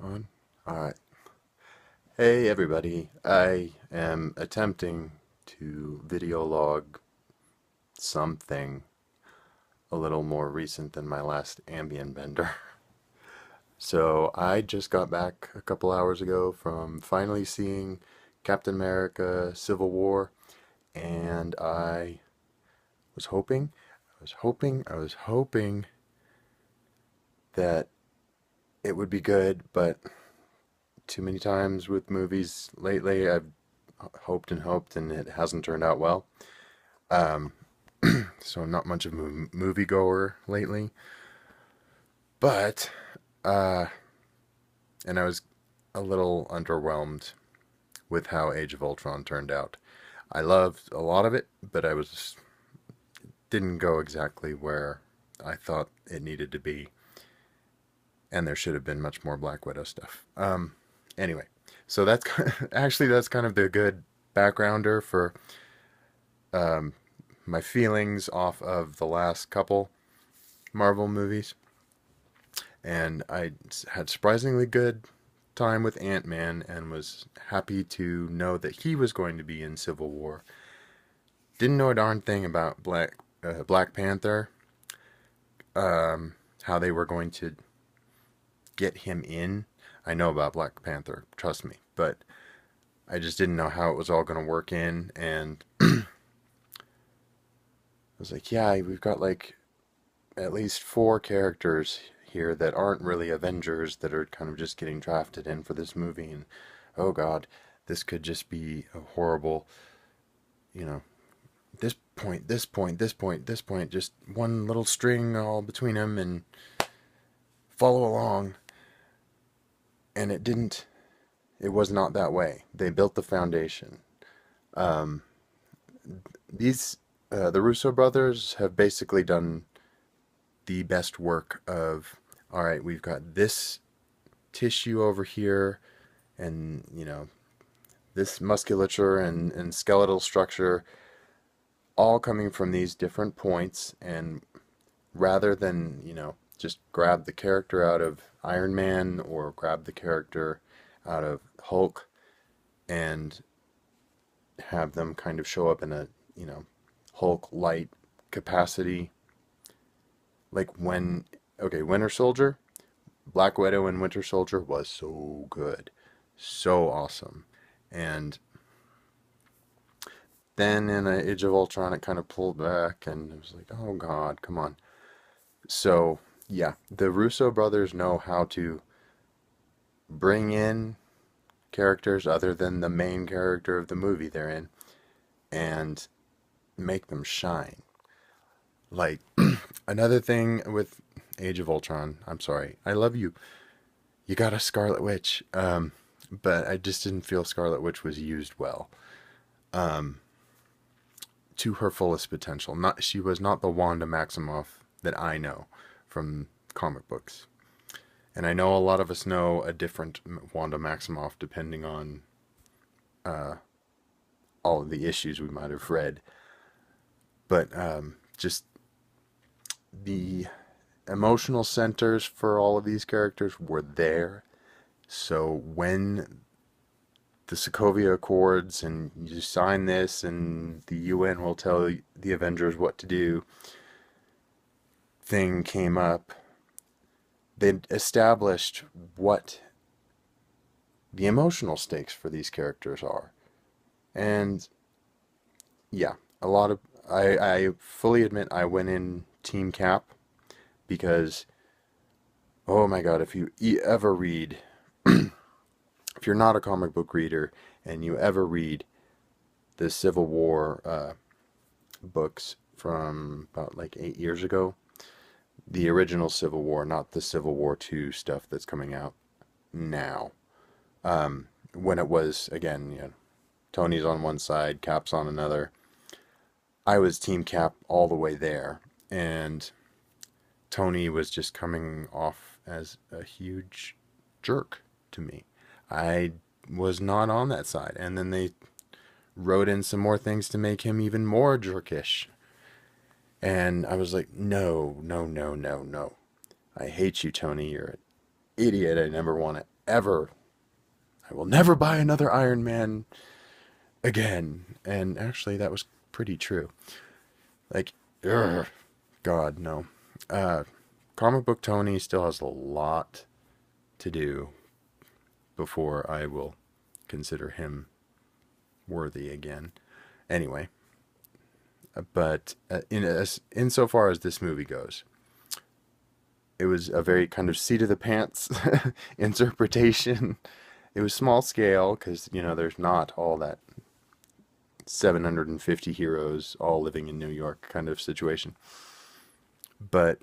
On. Alright. Hey everybody. I am attempting to video log something a little more recent than my last Ambien bender. So I just got back a couple hours ago from finally seeing Captain America Civil War, and was hoping, I was hoping that it would be good, but too many times with movies lately I've hoped and hoped and it hasn't turned out well. Um, so I'm not much of a moviegoer lately. But, uh, and I was a little underwhelmed with how Age of Ultron turned out. I loved a lot of it, but didn't go exactly where I thought it needed to be. And there should have been much more Black Widow stuff. Anyway, so that's actually that's kind of the good backgrounder for um, my feelings off of the last couple Marvel movies. And I had surprisingly good time with Ant-Man and was happy to know that he was going to be in Civil War. Didn't know a darn thing about Black Panther, how they were going to get him in. I know about Black Panther, trust me, but I just didn't know how it was all going to work in, and I was like, yeah, we've got like at least 4 characters here that aren't really Avengers that are kind of just getting drafted in for this movie, and oh god, this could just be a horrible, you know, this point, this point, this point, this point, just one little string all between them and follow along. And it was not that way. They built the foundation. Um, the Russo brothers have basically done the best work of, all right, we've got this tissue over here, and, this musculature and skeletal structure all coming from these different points, and rather than, just grab the character out of Iron Man or grab the character out of Hulk and have them kind of show up in a, Hulk light capacity. Like Winter Soldier, Black Widow and Winter Soldier was so good. So awesome. And then in Age of Ultron, it kind of pulled back, and it was like, oh god, come on. So, yeah, the Russo brothers know how to bring in characters other than the main character of the movie they're in and make them shine. Like, another thing with Age of Ultron, I'm sorry, I love you. You got a Scarlet Witch, but I just didn't feel Scarlet Witch was used well. Um, to her fullest potential. She was not the Wanda Maximoff that I know from comic books. And I know a lot of us know a different Wanda Maximoff depending on all of the issues we might have read. But just the emotional centers for all of these characters were there. So when the Sokovia Accords and you sign this and the UN will tell the Avengers what to do thing came up, they established what the emotional stakes for these characters are. And yeah, I fully admit I went in Team Cap because, oh my god, if you ever read, if you're not a comic book reader and you ever read the Civil War books from about like 8 years ago, the original Civil War, not the Civil War 2 stuff that's coming out now. When it was, again, Tony's on one side, Cap's on another. I was Team Cap all the way there, and Tony was just coming off as a huge jerk to me. I was not on that side, and then they wrote in some more things to make him even more jerkish. And I was like, no, no, no, no, no. I hate you, Tony. You're an idiot. I never want to ever. I will never buy another Iron Man again. And actually, that was pretty true. Like, ugh, God, no. Uh, Comic Book Tony still has a lot to do before I will consider him worthy again. Anyway, but insofar as this movie goes, it was a very kind of seat of the pants interpretation. It was small scale because, there's not all that 750 heroes all living in New York kind of situation. But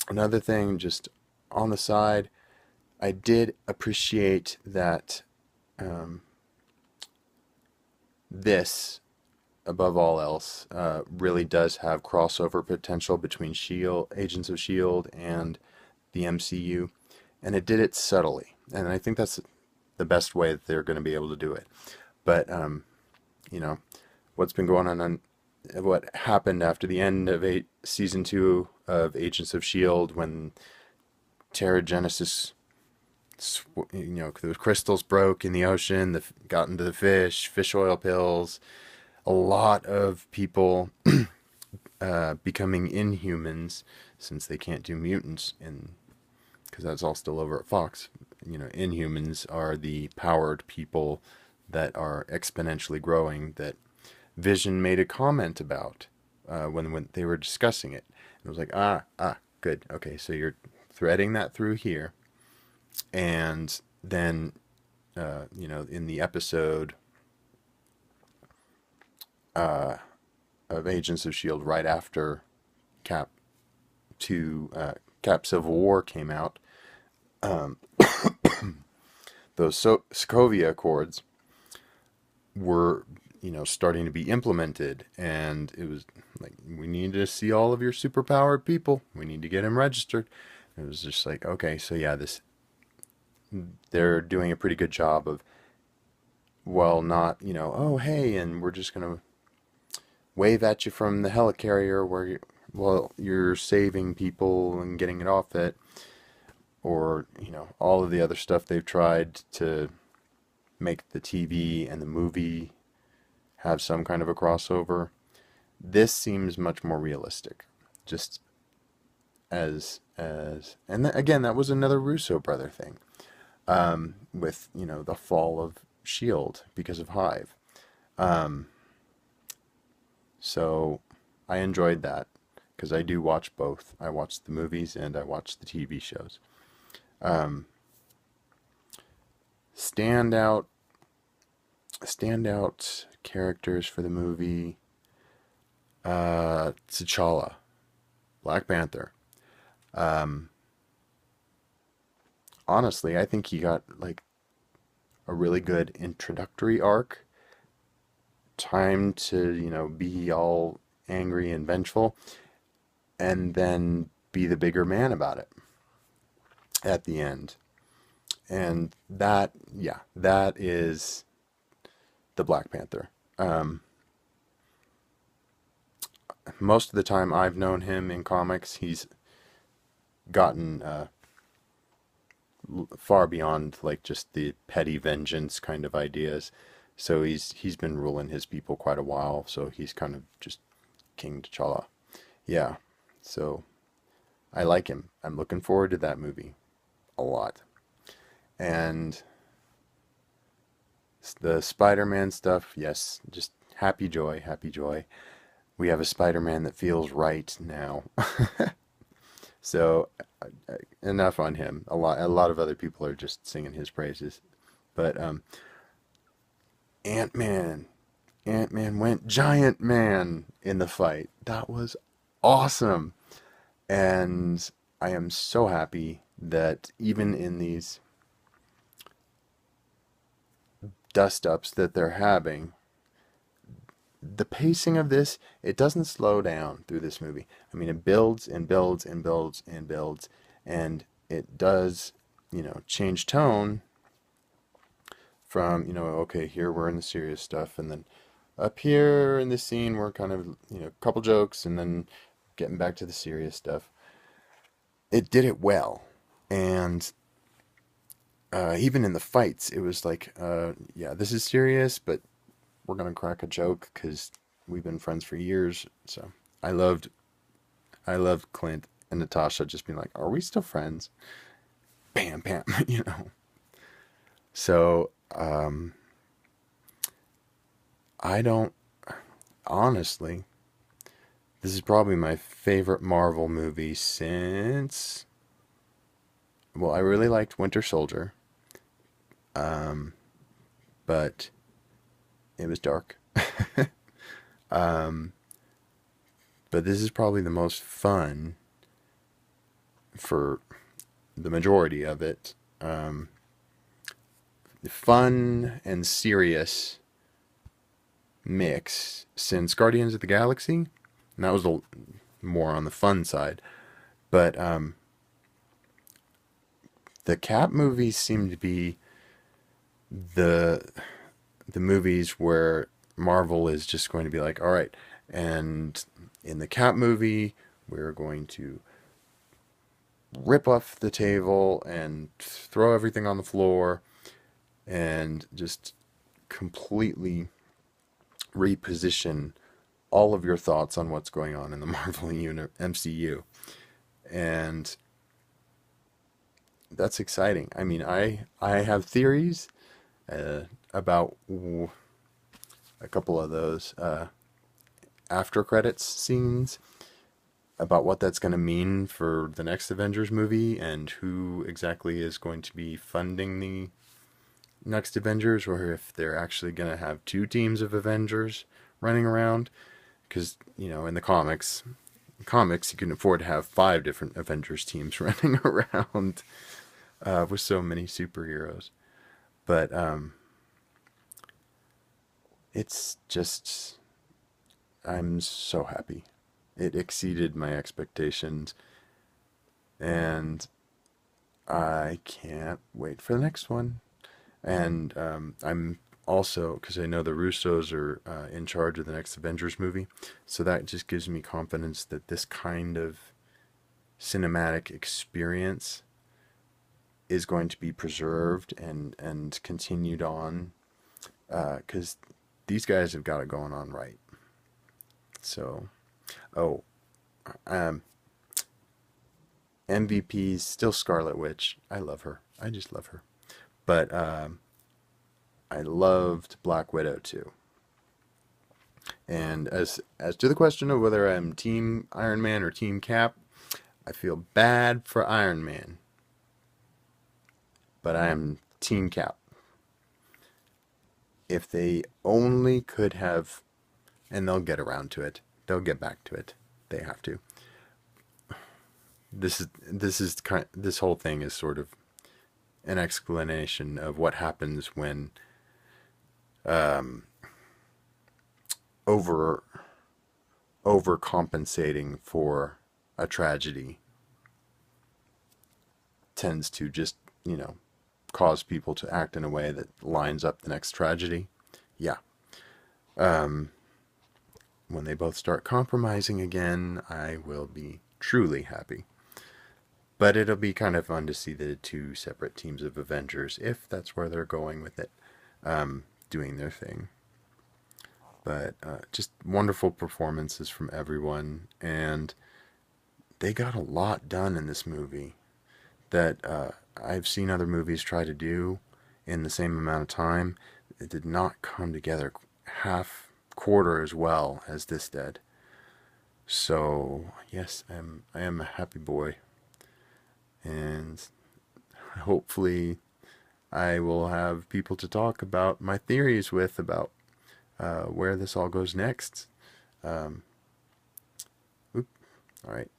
another thing, just on the side, I did appreciate that um, this, above all else, really does have crossover potential between Shield, Agents of Shield, and the MCU, and it did it subtly. And I think that's the best way that they're going to be able to do it. But you know, what's been going on what happened after the end of season 2 of Agents of Shield when Terrigenesis, the crystals broke in the ocean, got into the fish oil pills, a lot of people becoming inhumans since they can't do mutants, and because that's all still over at Fox. Inhumans are the powered people that are exponentially growing that Vision made a comment about when they were discussing it. It was like, good. Okay, so you're threading that through here. And then, in the episode of Agents of S.H.I.E.L.D. right after Cap Civil War came out, those Sokovia Accords were starting to be implemented, and it was like, we need to see all of your superpowered people, we need to get them registered. It was just like, okay, so yeah, they're doing a pretty good job of, well, not oh hey, and we're just gonna wave at you from the helicarrier where you're saving people and getting it off it, or all of the other stuff they've tried to make the TV and the movie have some kind of a crossover. This seems much more realistic. Just and again, that was another Russo brother thing, with the fall of Shield because of Hive. So I enjoyed that because I do watch both. I watch the movies and I watch the TV shows. Standout characters for the movie. T'Challa, Black Panther. Honestly, I think he got like a really good introductory arc. Time to, be all angry and vengeful, and then be the bigger man about it at the end. And that is the Black Panther. Most of the time I've known him in comics, he's gotten far beyond like just the petty vengeance kind of ideas. So he's been ruling his people quite a while. So he's kind of just King T'Challa. Yeah. So I like him. I'm looking forward to that movie a lot. And the Spider-Man stuff, yes, just happy joy, happy joy. We have a Spider-Man that feels right now. So enough on him. A lot of other people are just singing his praises. But Ant-Man, Ant-Man went giant man in the fight. That was awesome. And I am so happy that even in these dust-ups that they're having, the pacing of this, it doesn't slow down through this movie. I mean, it builds and builds and builds and builds, and it does, change tone from, okay, here we're in the serious stuff, and then up here in this scene we're kind of, a couple jokes, and then getting back to the serious stuff. It did it well, and even in the fights, it was like, yeah, this is serious, but we're gonna crack a joke because we've been friends for years. So I loved, I loved Clint and Natasha just being like, "Are we still friends?" Bam, bam, you know. So I don't honestly. This is probably my favorite Marvel movie since. Well, I really liked Winter Soldier, um, but it was dark. um, but this is probably the most fun for the majority of it. Um, Fun and serious mix since Guardians of the Galaxy. And that was more on the fun side. But the Cap movies seem to be the the movies where Marvel is just going to be like, all right, and in the Cap movie, we're going to rip off the table and throw everything on the floor and just completely reposition all of your thoughts on what's going on in the Marvel MCU. And that's exciting. I mean, I have theories about a couple of those after credits scenes about what that's going to mean for the next Avengers movie and who exactly is going to be funding the next Avengers, or if they're actually going to have two teams of Avengers running around. Because, you know, in the comics, you can afford to have five different Avengers teams running around with so many superheroes. But it's just, I'm so happy. It exceeded my expectations, and I can't wait for the next one. And I'm also, because I know the Russos are in charge of the next Avengers movie, so that just gives me confidence that this kind of cinematic experience is going to be preserved and continued on, because these guys have got it going on right. So, oh, um, MVP's still Scarlet Witch. I love her. I just love her. But I loved Black Widow too. And as to the question of whether I'm Team Iron Man or Team Cap, I feel bad for Iron Man, but I am Team Cap. If they only could have, and they'll get around to it. They'll get back to it. They have to. This whole thing is sort of an explanation of what happens when um, over overcompensating for a tragedy tends to just, you know, cause people to act in a way that lines up the next tragedy. Yeah. Um, when they both start compromising again, I will be truly happy. But it'll be kind of fun to see the two separate teams of Avengers, if that's where they're going with it, doing their thing. But just wonderful performances from everyone, and they got a lot done in this movie that I've seen other movies try to do in the same amount of time. It did not come together half quarter as well as this did. So yes, I am a happy boy, and hopefully I will have people to talk about my theories with about where this all goes next. Um, all right,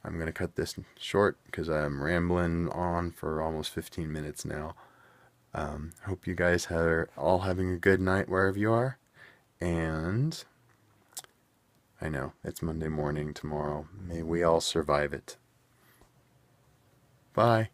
I'm gonna cut this short because I'm rambling on for almost 15 minutes now. Hope you guys are all having a good night wherever you are, and I know it's Monday morning tomorrow. May we all survive it. Bye.